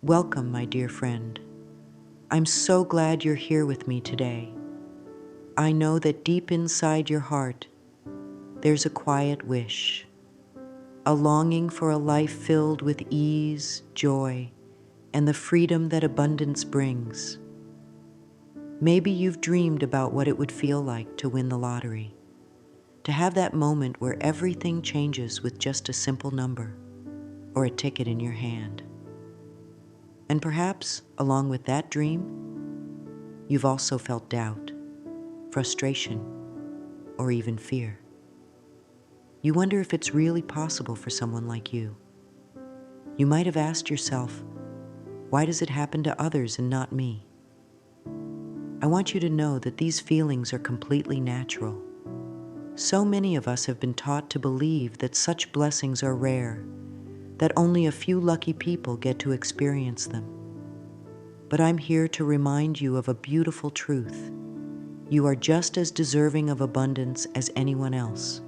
Welcome, my dear friend. I'm so glad you're here with me today. I know that deep inside your heart, there's a quiet wish, a longing for a life filled with ease, joy, and the freedom that abundance brings. Maybe you've dreamed about what it would feel like to win the lottery, to have that moment where everything changes with just a simple number or a ticket in your hand. And perhaps, along with that dream, you've also felt doubt, frustration, or even fear. You wonder if it's really possible for someone like you. You might have asked yourself, why does it happen to others and not me? I want you to know that these feelings are completely natural. So many of us have been taught to believe that such blessings are rare, that only a few lucky people get to experience them. But I'm here to remind you of a beautiful truth. You are just as deserving of abundance as anyone else.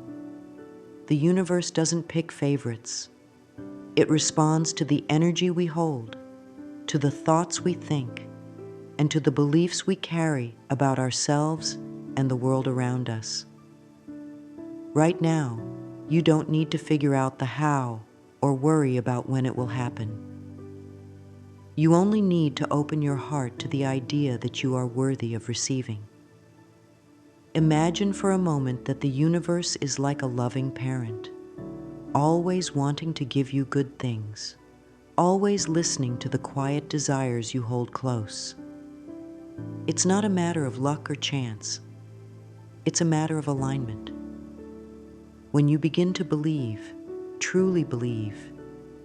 The universe doesn't pick favorites. It responds to the energy we hold, to the thoughts we think, and to the beliefs we carry about ourselves and the world around us. Right now, you don't need to figure out the how or worry about when it will happen. You only need to open your heart to the idea that you are worthy of receiving. Imagine for a moment that the universe is like a loving parent, always wanting to give you good things, always listening to the quiet desires you hold close. It's not a matter of luck or chance. It's a matter of alignment. When you begin to believe, truly believe,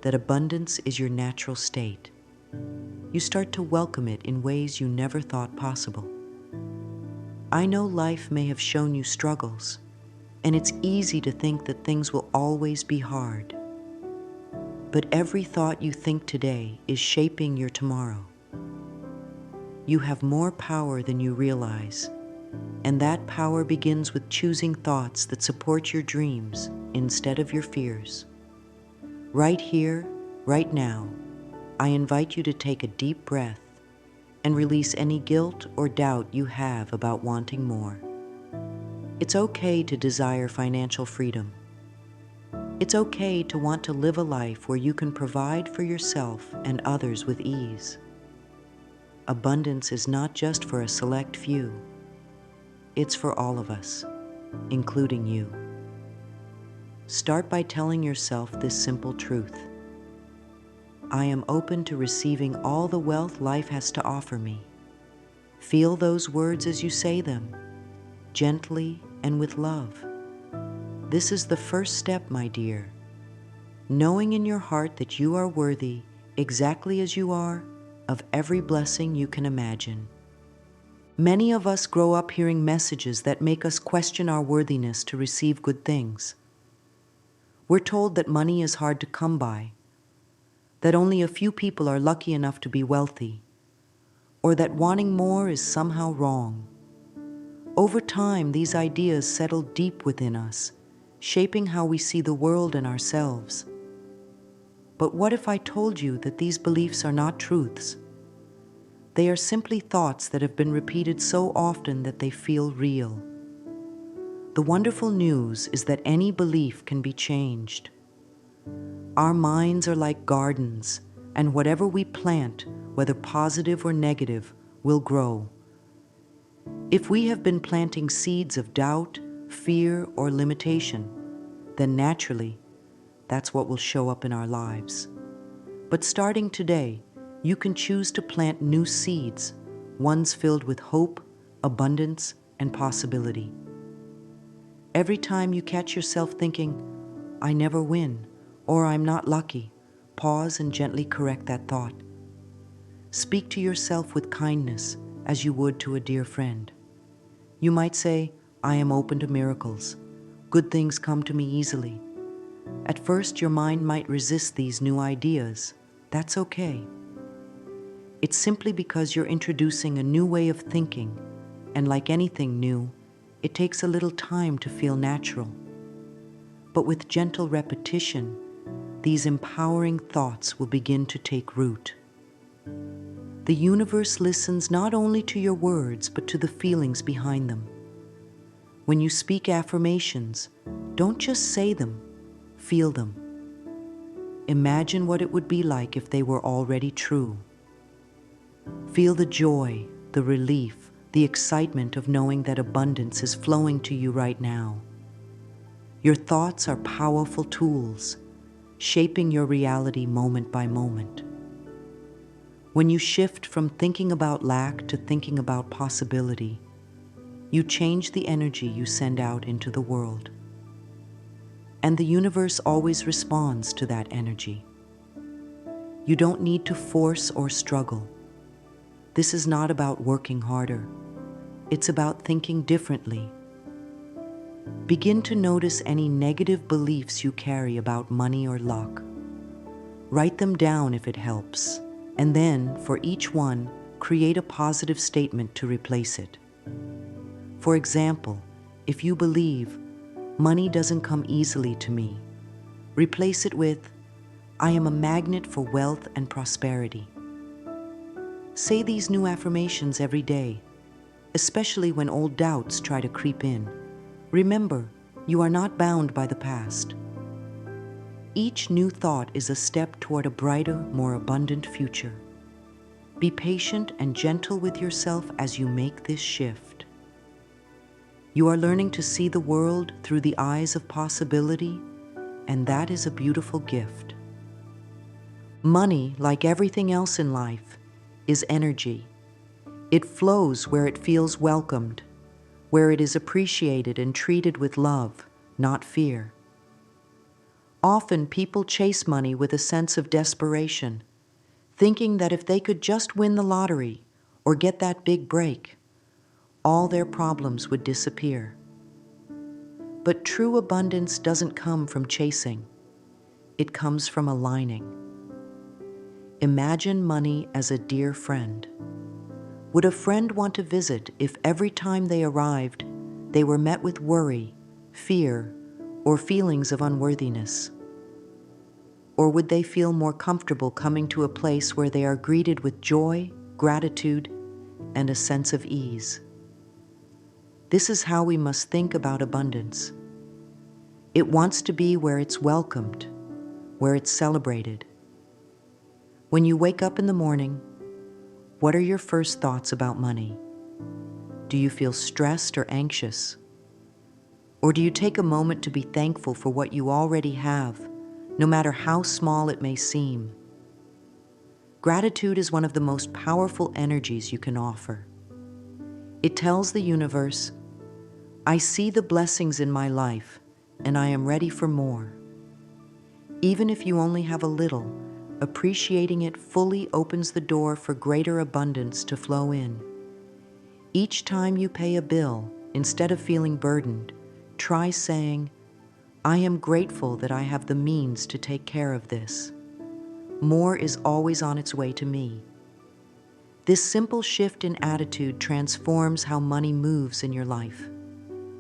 that abundance is your natural state, you start to welcome it in ways you never thought possible. I know life may have shown you struggles, and it's easy to think that things will always be hard. But every thought you think today is shaping your tomorrow. You have more power than you realize, and that power begins with choosing thoughts that support your dreams instead of your fears. Right here, right now, I invite you to take a deep breath and release any guilt or doubt you have about wanting more. It's okay to desire financial freedom. It's okay to want to live a life where you can provide for yourself and others with ease. Abundance is not just for a select few. It's for all of us, including you. Start by telling yourself this simple truth. I am open to receiving all the wealth life has to offer me. Feel those words as you say them, gently and with love. This is the first step, my dear. Knowing in your heart that you are worthy, exactly as you are, of every blessing you can imagine. Many of us grow up hearing messages that make us question our worthiness to receive good things. We're told that money is hard to come by, that only a few people are lucky enough to be wealthy, or that wanting more is somehow wrong. Over time, these ideas settle deep within us, shaping how we see the world and ourselves. But what if I told you that these beliefs are not truths? They are simply thoughts that have been repeated so often that they feel real. The wonderful news is that any belief can be changed. Our minds are like gardens, and whatever we plant, whether positive or negative, will grow. If we have been planting seeds of doubt, fear, or limitation, then naturally, that's what will show up in our lives. But starting today, you can choose to plant new seeds, ones filled with hope, abundance, and possibility. Every time you catch yourself thinking, I never win, or I'm not lucky, pause and gently correct that thought. Speak to yourself with kindness as you would to a dear friend. You might say, I am open to miracles. Good things come to me easily. At first, your mind might resist these new ideas. That's okay. It's simply because you're introducing a new way of thinking, and like anything new, it takes a little time to feel natural. But with gentle repetition, these empowering thoughts will begin to take root. The universe listens not only to your words, but to the feelings behind them. When you speak affirmations, don't just say them, feel them. Imagine what it would be like if they were already true. Feel the joy, the relief, the excitement of knowing that abundance is flowing to you right now. Your thoughts are powerful tools, shaping your reality moment by moment. When you shift from thinking about lack to thinking about possibility, you change the energy you send out into the world. And the universe always responds to that energy. You don't need to force or struggle. This is not about working harder. It's about thinking differently. Begin to notice any negative beliefs you carry about money or luck. Write them down if it helps, and then, for each one, create a positive statement to replace it. For example, if you believe, "Money doesn't come easily to me," replace it with, "I am a magnet for wealth and prosperity." Say these new affirmations every day, especially when old doubts try to creep in. Remember, you are not bound by the past. Each new thought is a step toward a brighter, more abundant future. Be patient and gentle with yourself as you make this shift. You are learning to see the world through the eyes of possibility, and that is a beautiful gift. Money, like everything else in life, is energy. It flows where it feels welcomed, where it is appreciated and treated with love, not fear. Often people chase money with a sense of desperation, thinking that if they could just win the lottery or get that big break, all their problems would disappear. But true abundance doesn't come from chasing. It comes from aligning. Imagine money as a dear friend. Would a friend want to visit if every time they arrived, they were met with worry, fear, or feelings of unworthiness? Or would they feel more comfortable coming to a place where they are greeted with joy, gratitude, and a sense of ease? This is how we must think about abundance. It wants to be where it's welcomed, where it's celebrated. When you wake up in the morning, what are your first thoughts about money? Do you feel stressed or anxious? Or do you take a moment to be thankful for what you already have, no matter how small it may seem? Gratitude is one of the most powerful energies you can offer. It tells the universe, "I see the blessings in my life, and I am ready for more." Even if you only have a little, appreciating it fully opens the door for greater abundance to flow in. Each time you pay a bill, instead of feeling burdened, try saying, "I am grateful that I have the means to take care of this. More is always on its way to me." This simple shift in attitude transforms how money moves in your life.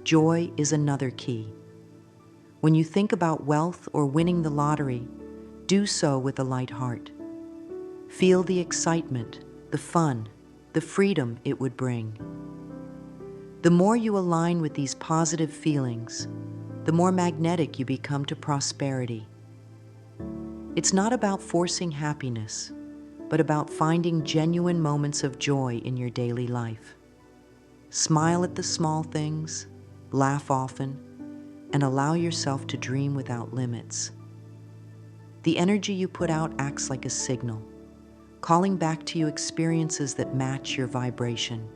Joy is another key. When you think about wealth or winning the lottery, do so with a light heart. Feel the excitement, the fun, the freedom it would bring. The more you align with these positive feelings, the more magnetic you become to prosperity. It's not about forcing happiness, but about finding genuine moments of joy in your daily life. Smile at the small things, laugh often, and allow yourself to dream without limits. The energy you put out acts like a signal, calling back to you experiences that match your vibration.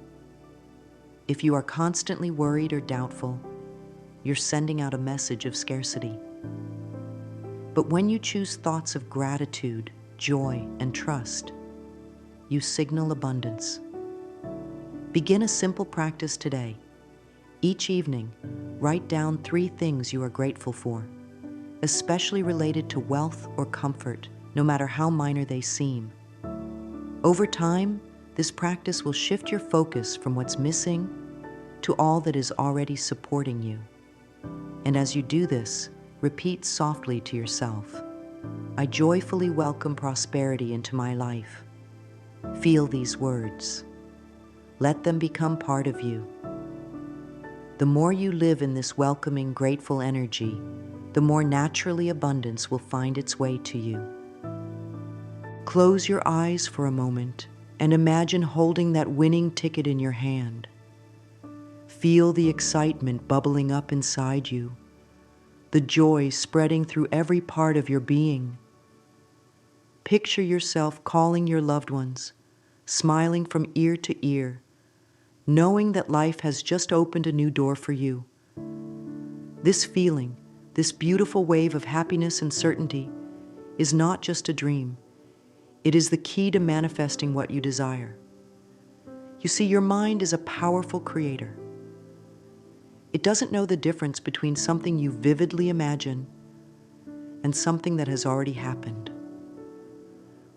If you are constantly worried or doubtful, you're sending out a message of scarcity. But when you choose thoughts of gratitude, joy, and trust, you signal abundance. Begin a simple practice today. Each evening, write down 3 things you are grateful for, especially related to wealth or comfort, no matter how minor they seem. Over time, this practice will shift your focus from what's missing to all that is already supporting you. And as you do this, repeat softly to yourself, "I joyfully welcome prosperity into my life." Feel these words. Let them become part of you. The more you live in this welcoming, grateful energy, the more naturally abundance will find its way to you. Close your eyes for a moment and imagine holding that winning ticket in your hand. Feel the excitement bubbling up inside you, the joy spreading through every part of your being. Picture yourself calling your loved ones, smiling from ear to ear, knowing that life has just opened a new door for you. This feeling, this beautiful wave of happiness and certainty, is not just a dream. It is the key to manifesting what you desire. You see, your mind is a powerful creator. It doesn't know the difference between something you vividly imagine and something that has already happened.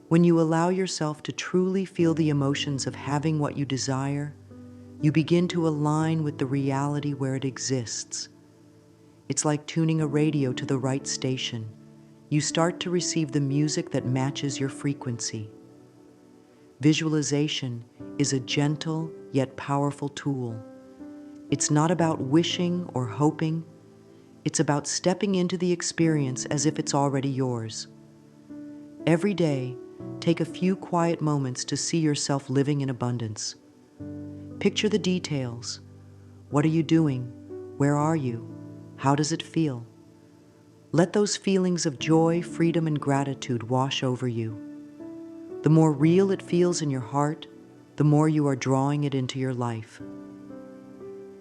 When you allow yourself to truly feel the emotions of having what you desire, you begin to align with the reality where it exists. It's like tuning a radio to the right station. You start to receive the music that matches your frequency. Visualization is a gentle yet powerful tool. It's not about wishing or hoping. It's about stepping into the experience as if it's already yours. Every day, take a few quiet moments to see yourself living in abundance. Picture the details. What are you doing? Where are you? How does it feel? Let those feelings of joy, freedom, and gratitude wash over you. The more real it feels in your heart, the more you are drawing it into your life.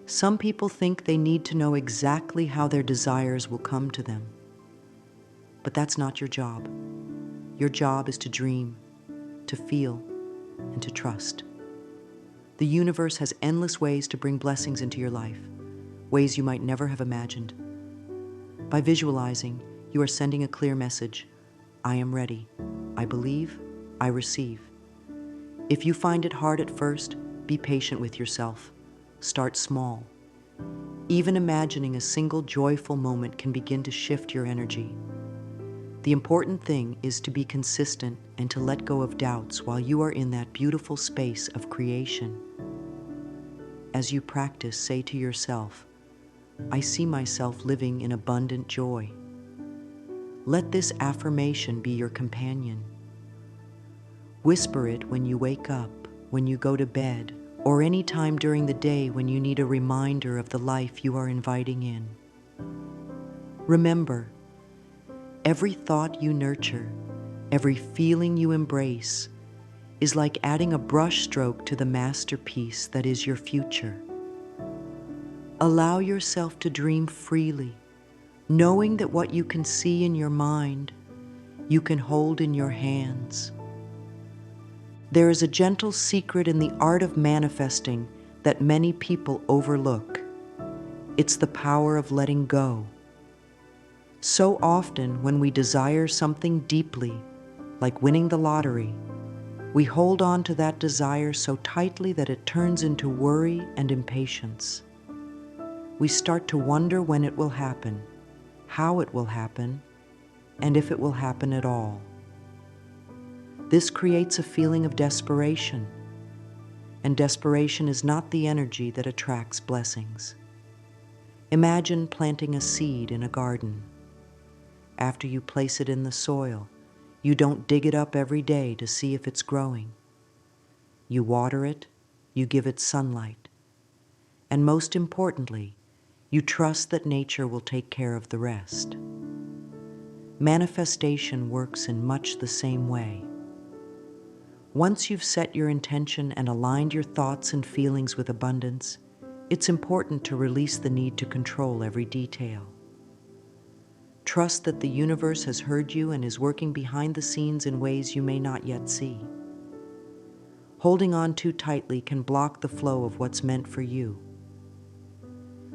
Some people think they need to know exactly how their desires will come to them. But that's not your job. Your job is to dream, to feel, and to trust. The universe has endless ways to bring blessings into your life, ways you might never have imagined. By visualizing, you are sending a clear message. I am ready. I believe. I receive. If you find it hard at first, be patient with yourself. Start small. Even imagining a single joyful moment can begin to shift your energy. The important thing is to be consistent and to let go of doubts while you are in that beautiful space of creation. As you practice, say to yourself, I see myself living in abundant joy. Let this affirmation be your companion. Whisper it when you wake up, when you go to bed, or any time during the day when you need a reminder of the life you are inviting in. Remember, every thought you nurture, every feeling you embrace, is like adding a brush stroke to the masterpiece that is your future. Allow yourself to dream freely, knowing that what you can see in your mind, you can hold in your hands. There is a gentle secret in the art of manifesting that many people overlook. It's the power of letting go. So often, when we desire something deeply, like winning the lottery, we hold on to that desire so tightly that it turns into worry and impatience. We start to wonder when it will happen, how it will happen, and if it will happen at all. This creates a feeling of desperation, and desperation is not the energy that attracts blessings. Imagine planting a seed in a garden. After you place it in the soil, you don't dig it up every day to see if it's growing. You water it, you give it sunlight, and most importantly, you trust that nature will take care of the rest. Manifestation works in much the same way. Once you've set your intention and aligned your thoughts and feelings with abundance, it's important to release the need to control every detail. Trust that the universe has heard you and is working behind the scenes in ways you may not yet see. Holding on too tightly can block the flow of what's meant for you.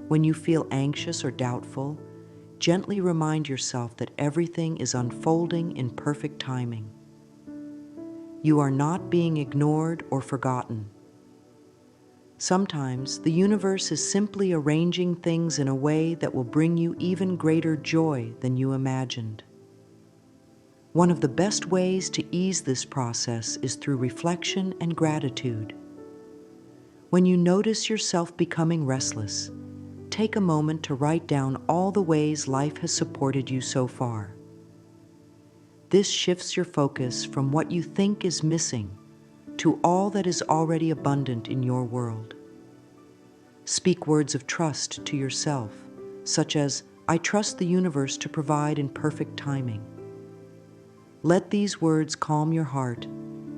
When you feel anxious or doubtful, gently remind yourself that everything is unfolding in perfect timing. You are not being ignored or forgotten. Sometimes the universe is simply arranging things in a way that will bring you even greater joy than you imagined. One of the best ways to ease this process is through reflection and gratitude. When you notice yourself becoming restless, take a moment to write down all the ways life has supported you so far. This shifts your focus from what you think is missing to all that is already abundant in your world. Speak words of trust to yourself, such as, "I trust the universe to provide in perfect timing." Let these words calm your heart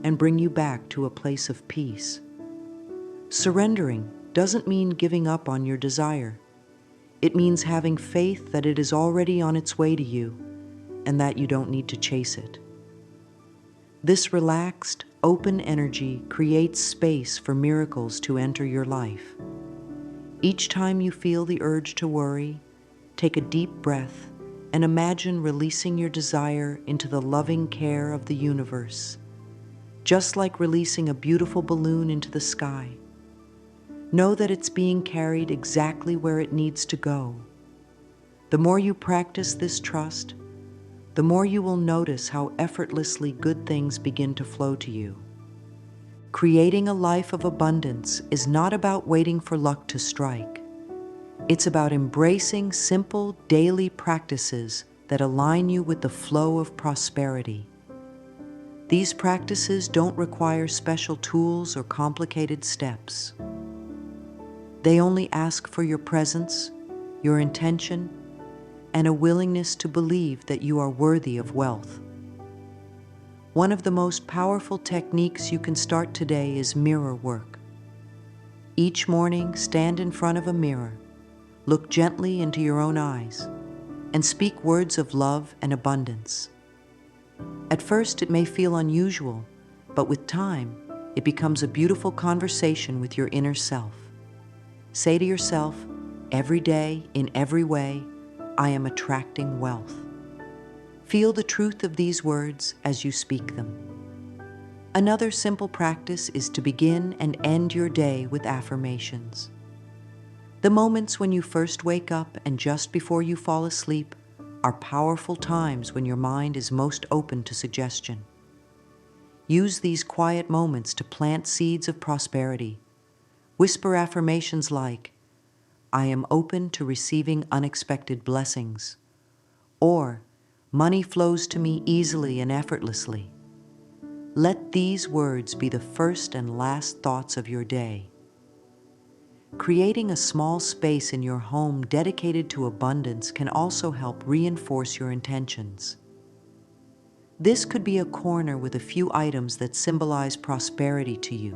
and bring you back to a place of peace. Surrendering doesn't mean giving up on your desire. It means having faith that it is already on its way to you and that you don't need to chase it. This relaxed, open energy creates space for miracles to enter your life. Each time you feel the urge to worry, take a deep breath and imagine releasing your desire into the loving care of the universe, just like releasing a beautiful balloon into the sky. Know that it's being carried exactly where it needs to go. The more you practice this trust, the more you will notice how effortlessly good things begin to flow to you. Creating a life of abundance is not about waiting for luck to strike. It's about embracing simple daily practices that align you with the flow of prosperity. These practices don't require special tools or complicated steps. They only ask for your presence, your intention, and a willingness to believe that you are worthy of wealth. One of the most powerful techniques you can start today is mirror work. Each morning, stand in front of a mirror, look gently into your own eyes, and speak words of love and abundance. At first, it may feel unusual, but with time, it becomes a beautiful conversation with your inner self. Say to yourself, every day, in every way, I am attracting wealth. Feel the truth of these words as you speak them. Another simple practice is to begin and end your day with affirmations. The moments when you first wake up and just before you fall asleep are powerful times when your mind is most open to suggestion. Use these quiet moments to plant seeds of prosperity. Whisper affirmations like, "I am open to receiving unexpected blessings," or "Money flows to me easily and effortlessly." Let these words be the first and last thoughts of your day. Creating a small space in your home dedicated to abundance can also help reinforce your intentions. This could be a corner with a few items that symbolize prosperity to you: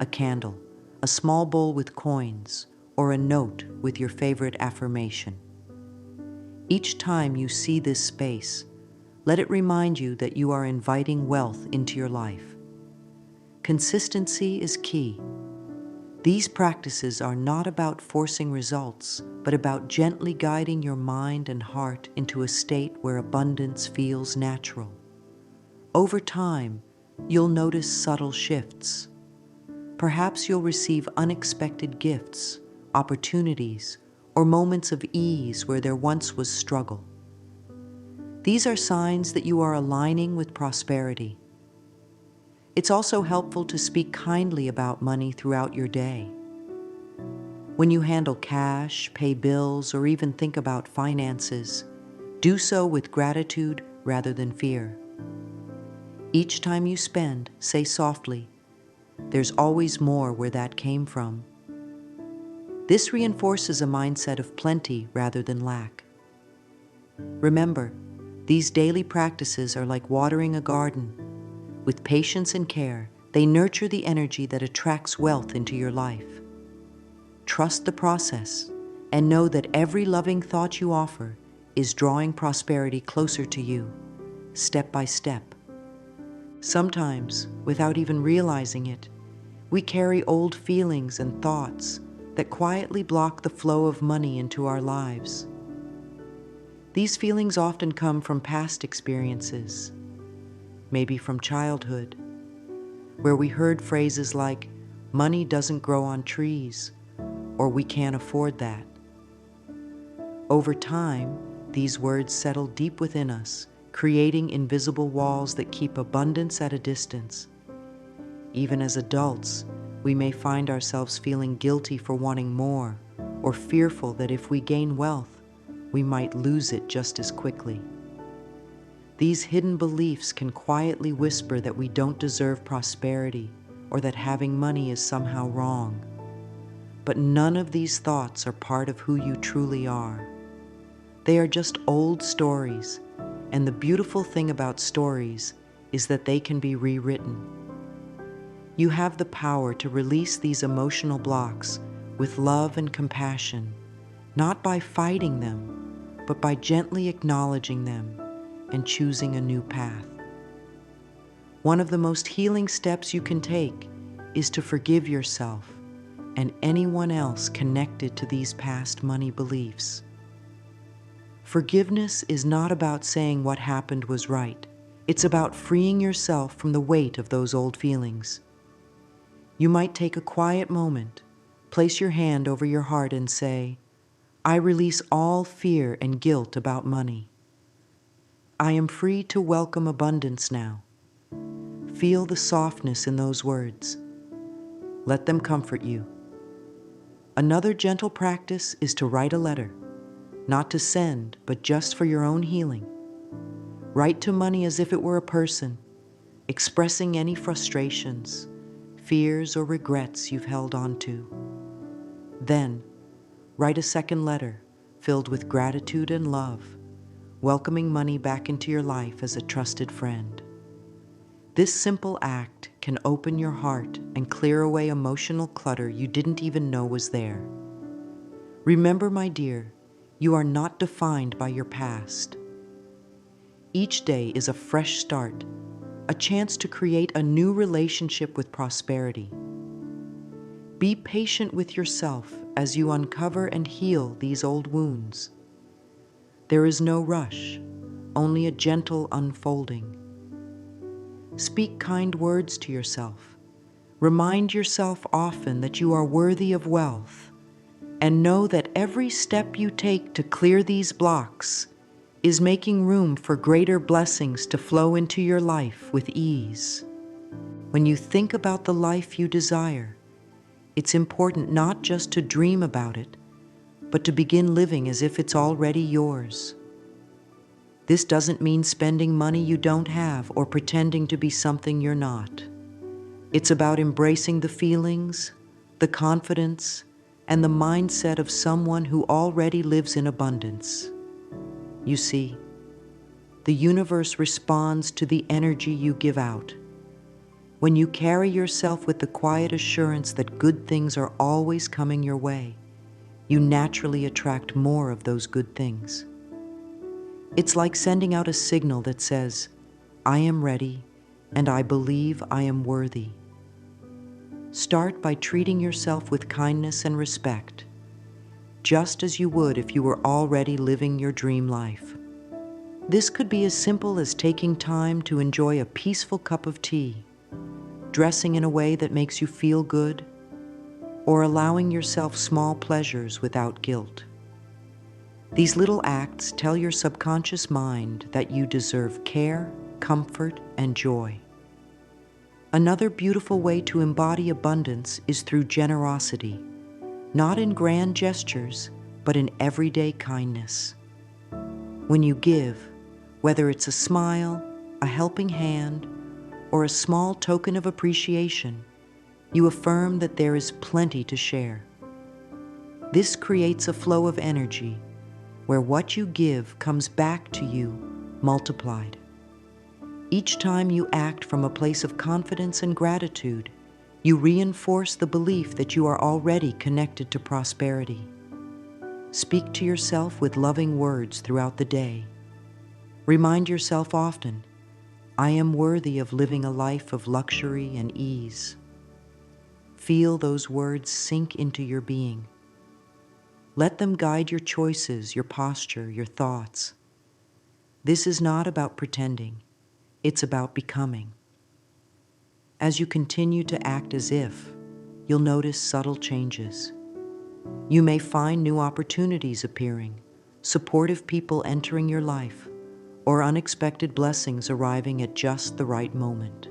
a candle, a small bowl with coins, or a note with your favorite affirmation. Each time you see this space, let it remind you that you are inviting wealth into your life. Consistency is key. These practices are not about forcing results, but about gently guiding your mind and heart into a state where abundance feels natural. Over time, you'll notice subtle shifts. Perhaps you'll receive unexpected gifts, opportunities, or moments of ease where there once was struggle. These are signs that you are aligning with prosperity. It's also helpful to speak kindly about money throughout your day. When you handle cash, pay bills, or even think about finances, do so with gratitude rather than fear. Each time you spend, say softly, "There's always more where that came from." This reinforces a mindset of plenty rather than lack. Remember, these daily practices are like watering a garden. With patience and care, they nurture the energy that attracts wealth into your life. Trust the process and know that every loving thought you offer is drawing prosperity closer to you, step by step. Sometimes, without even realizing it, we carry old feelings and thoughts that quietly block the flow of money into our lives. These feelings often come from past experiences, maybe from childhood, where we heard phrases like, "Money doesn't grow on trees," or "We can't afford that." Over time, these words settle deep within us, creating invisible walls that keep abundance at a distance. Even as adults, we may find ourselves feeling guilty for wanting more, or fearful that if we gain wealth, we might lose it just as quickly. These hidden beliefs can quietly whisper that we don't deserve prosperity or that having money is somehow wrong. But none of these thoughts are part of who you truly are. They are just old stories, and the beautiful thing about stories is that they can be rewritten. You have the power to release these emotional blocks with love and compassion, not by fighting them, but by gently acknowledging them and choosing a new path. One of the most healing steps you can take is to forgive yourself and anyone else connected to these past money beliefs. Forgiveness is not about saying what happened was right. It's about freeing yourself from the weight of those old feelings. You might take a quiet moment, place your hand over your heart and say, "I release all fear and guilt about money. I am free to welcome abundance now." Feel the softness in those words. Let them comfort you. Another gentle practice is to write a letter, not to send, but just for your own healing. Write to money as if it were a person, expressing any frustrations, fears, or regrets you've held on to. Then, write a second letter filled with gratitude and love, welcoming money back into your life as a trusted friend. This simple act can open your heart and clear away emotional clutter you didn't even know was there. Remember, my dear, you are not defined by your past. Each day is a fresh start, a chance to create a new relationship with prosperity. Be patient with yourself as you uncover and heal these old wounds. There is no rush, only a gentle unfolding. Speak kind words to yourself. Remind yourself often that you are worthy of wealth, and know that every step you take to clear these blocks is making room for greater blessings to flow into your life with ease. When you think about the life you desire, it's important not just to dream about it, but to begin living as if it's already yours. This doesn't mean spending money you don't have or pretending to be something you're not. It's about embracing the feelings, the confidence, and the mindset of someone who already lives in abundance. You see, the universe responds to the energy you give out. When you carry yourself with the quiet assurance that good things are always coming your way, you naturally attract more of those good things. It's like sending out a signal that says, "I am ready, and I believe I am worthy." Start by treating yourself with kindness and respect, just as you would if you were already living your dream life. This could be as simple as taking time to enjoy a peaceful cup of tea, dressing in a way that makes you feel good, or allowing yourself small pleasures without guilt. These little acts tell your subconscious mind that you deserve care, comfort, and joy. Another beautiful way to embody abundance is through generosity, not in grand gestures, but in everyday kindness. When you give, whether it's a smile, a helping hand, or a small token of appreciation, you affirm that there is plenty to share. This creates a flow of energy where what you give comes back to you multiplied. Each time you act from a place of confidence and gratitude, you reinforce the belief that you are already connected to prosperity. Speak to yourself with loving words throughout the day. Remind yourself often, "I am worthy of living a life of luxury and ease." Feel those words sink into your being. Let them guide your choices, your posture, your thoughts. This is not about pretending. It's about becoming. As you continue to act as if, you'll notice subtle changes. You may find new opportunities appearing, supportive people entering your life, or unexpected blessings arriving at just the right moment.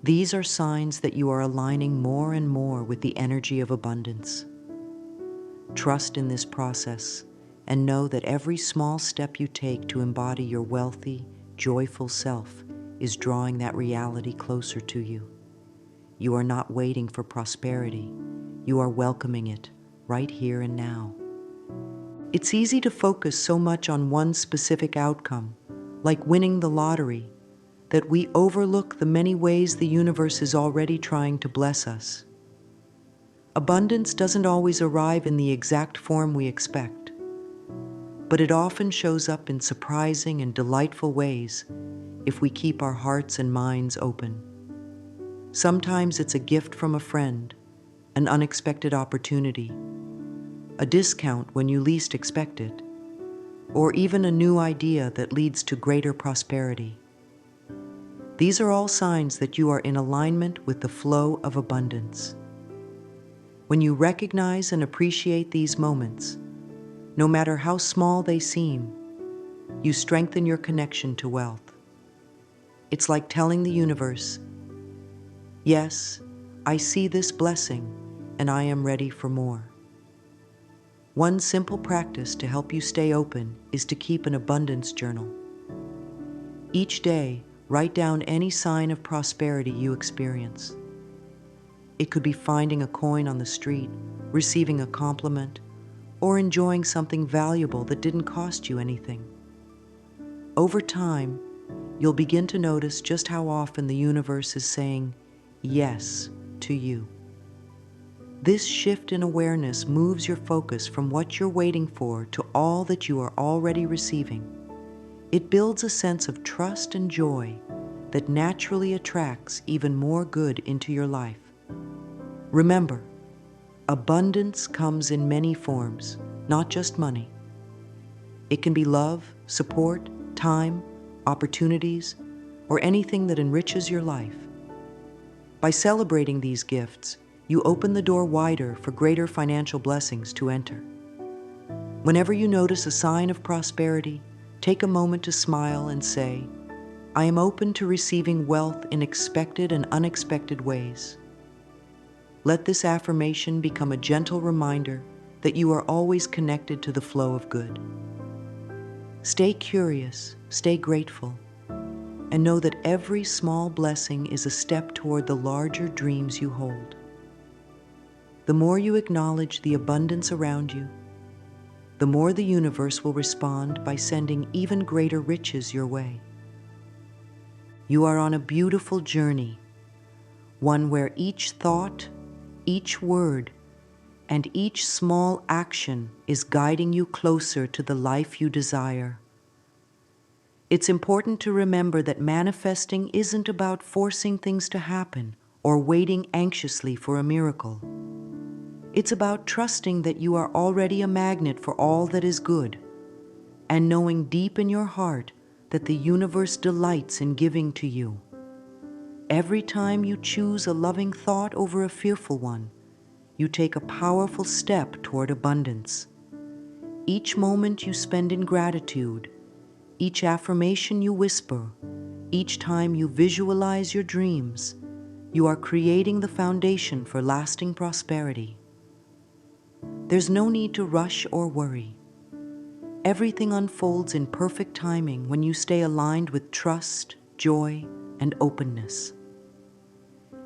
These are signs that you are aligning more and more with the energy of abundance. Trust in this process and know that every small step you take to embody your wealthy, joyful self is drawing that reality closer to you. You are not waiting for prosperity. You are welcoming it right here and now. It's easy to focus so much on one specific outcome, like winning the lottery, that we overlook the many ways the universe is already trying to bless us. Abundance doesn't always arrive in the exact form we expect, but it often shows up in surprising and delightful ways if we keep our hearts and minds open. Sometimes it's a gift from a friend, an unexpected opportunity, a discount when you least expect it, or even a new idea that leads to greater prosperity. These are all signs that you are in alignment with the flow of abundance. When you recognize and appreciate these moments, no matter how small they seem, you strengthen your connection to wealth. It's like telling the universe, "Yes, I see this blessing, and I am ready for more." One simple practice to help you stay open is to keep an abundance journal. Each day, write down any sign of prosperity you experience. It could be finding a coin on the street, receiving a compliment, or enjoying something valuable that didn't cost you anything. Over time, you'll begin to notice just how often the universe is saying yes to you. This shift in awareness moves your focus from what you're waiting for to all that you are already receiving. It builds a sense of trust and joy that naturally attracts even more good into your life. Remember, abundance comes in many forms, not just money. It can be love, support, time, opportunities, or anything that enriches your life. By celebrating these gifts, you open the door wider for greater financial blessings to enter. Whenever you notice a sign of prosperity, take a moment to smile and say, "I am open to receiving wealth in expected and unexpected ways." Let this affirmation become a gentle reminder that you are always connected to the flow of good. Stay curious, stay grateful, and know that every small blessing is a step toward the larger dreams you hold. The more you acknowledge the abundance around you, the more the universe will respond by sending even greater riches your way. You are on a beautiful journey, one where each thought, each word, and each small action is guiding you closer to the life you desire. It's important to remember that manifesting isn't about forcing things to happen or waiting anxiously for a miracle. It's about trusting that you are already a magnet for all that is good, and knowing deep in your heart that the universe delights in giving to you. Every time you choose a loving thought over a fearful one, you take a powerful step toward abundance. Each moment you spend in gratitude, each affirmation you whisper, each time you visualize your dreams, you are creating the foundation for lasting prosperity. There's no need to rush or worry. Everything unfolds in perfect timing when you stay aligned with trust, joy, and openness.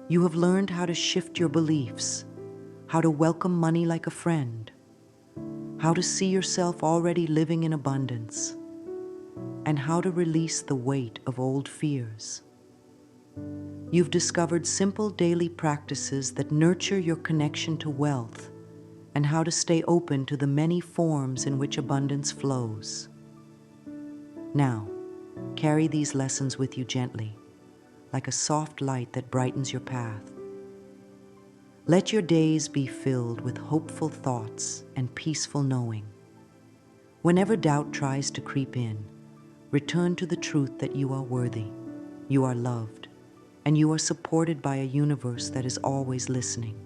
You have learned how to shift your beliefs, how to welcome money like a friend, how to see yourself already living in abundance, and how to release the weight of old fears. You've discovered simple daily practices that nurture your connection to wealth and how to stay open to the many forms in which abundance flows. Now, carry these lessons with you gently, like a soft light that brightens your path. Let your days be filled with hopeful thoughts and peaceful knowing. Whenever doubt tries to creep in, return to the truth that you are worthy, you are loved, and you are supported by a universe that is always listening.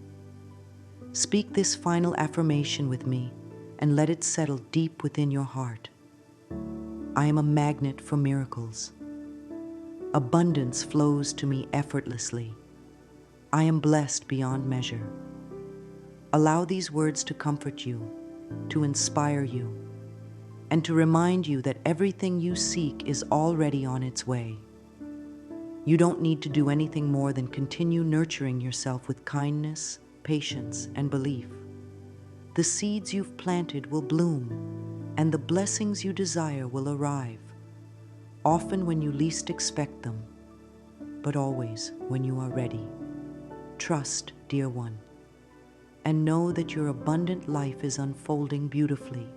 Speak this final affirmation with me and let it settle deep within your heart. I am a magnet for miracles. Abundance flows to me effortlessly. I am blessed beyond measure. Allow these words to comfort you, to inspire you, and to remind you that everything you seek is already on its way. You don't need to do anything more than continue nurturing yourself with kindness, patience, and belief. The seeds you've planted will bloom, and the blessings you desire will arrive, often when you least expect them, but always when you are ready. Trust, dear one, and know that your abundant life is unfolding beautifully